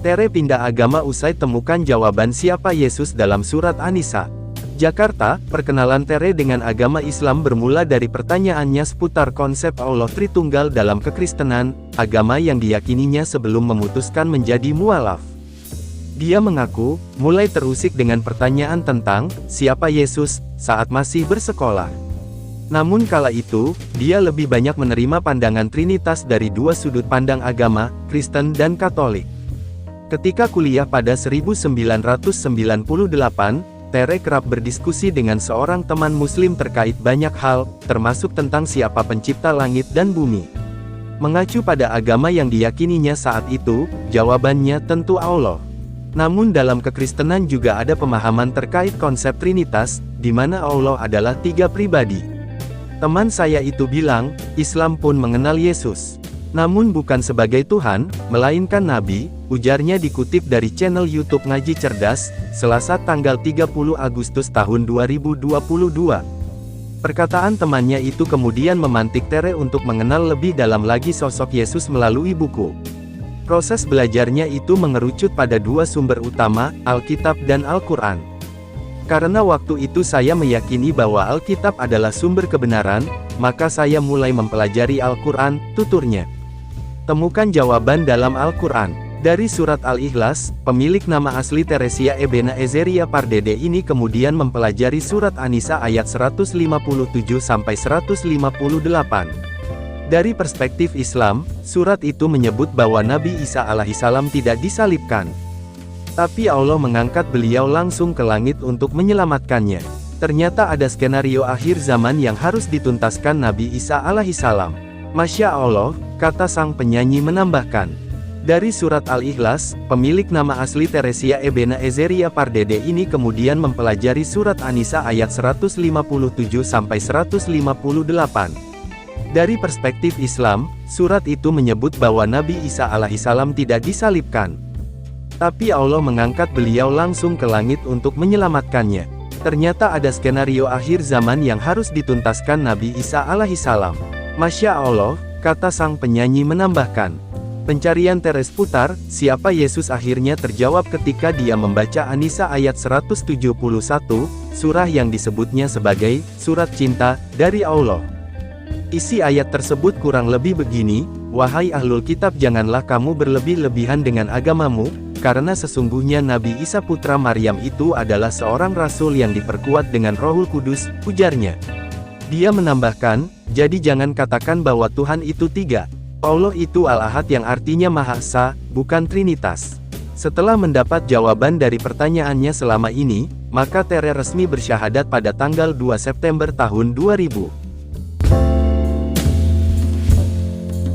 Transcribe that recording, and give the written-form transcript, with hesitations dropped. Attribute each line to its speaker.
Speaker 1: Tere pindah agama usai temukan jawaban siapa Yesus dalam surat An-Nisa. Jakarta, perkenalan Tere dengan agama Islam bermula dari pertanyaannya seputar konsep Allah Tritunggal dalam kekristenan, agama yang diyakininya sebelum memutuskan menjadi mualaf. Dia mengaku, mulai terusik dengan pertanyaan tentang, siapa Yesus, saat masih bersekolah. Namun kala itu, dia lebih banyak menerima pandangan Trinitas dari dua sudut pandang agama, Kristen dan Katolik. Ketika kuliah pada 1998, Tere kerap berdiskusi dengan seorang teman muslim terkait banyak hal, termasuk tentang siapa pencipta langit dan bumi. Mengacu pada agama yang diyakininya saat itu, jawabannya tentu Allah. Namun dalam kekristenan juga ada pemahaman terkait konsep Trinitas, di mana Allah adalah tiga pribadi. Teman saya itu bilang, Islam pun mengenal Yesus. Namun bukan sebagai Tuhan, melainkan Nabi, ujarnya dikutip dari channel YouTube Ngaji Cerdas, Selasa tanggal 30 Agustus tahun 2022. Perkataan temannya itu kemudian memantik Tere untuk mengenal lebih dalam lagi sosok Yesus melalui buku. Proses belajarnya itu mengerucut pada dua sumber utama, Alkitab dan Al-Quran. Karena waktu itu saya meyakini bahwa Alkitab adalah sumber kebenaran, maka saya mulai mempelajari Al-Quran, tuturnya. Temukan jawaban dalam Al-Quran. Dari surat Al-Ikhlas, pemilik nama asli Teresia Ebena Ezeria Pardede ini kemudian mempelajari surat An-Nisa ayat 157-158. Dari perspektif Islam, surat itu menyebut bahwa Nabi Isa alaihissalam tidak disalibkan. Tapi Allah mengangkat beliau langsung ke langit untuk menyelamatkannya. Ternyata ada skenario akhir zaman yang harus dituntaskan Nabi Isa alaihissalam. Masya Allah, kata sang penyanyi menambahkan. Dari surat Al-Ikhlas, pemilik nama asli Teresia Ebena Ezeria Pardede ini kemudian mempelajari surat An-Nisa ayat 157-158. Dari perspektif Islam, surat itu menyebut bahwa Nabi Isa alaihissalam tidak disalibkan. Tapi Allah mengangkat beliau langsung ke langit untuk menyelamatkannya. Ternyata ada skenario akhir zaman yang harus dituntaskan Nabi Isa alaihissalam. Masya Allah, kata sang penyanyi menambahkan. Pencarian Tere seputar, siapa Yesus akhirnya terjawab ketika dia membaca An-Nisa ayat 171, surah yang disebutnya sebagai, surat cinta, dari Allah. Isi ayat tersebut kurang lebih begini, wahai ahlul kitab janganlah kamu berlebih-lebihan dengan agamamu, karena sesungguhnya Nabi Isa putra Maryam itu adalah seorang rasul yang diperkuat dengan Rohul Kudus, ujarnya. Dia menambahkan, jadi jangan katakan bahwa Tuhan itu tiga. Allah itu Al-Ahad yang artinya Maha Esa, bukan Trinitas. Setelah mendapat jawaban dari pertanyaannya selama ini, maka Tere resmi bersyahadat pada tanggal 2 September tahun 2000.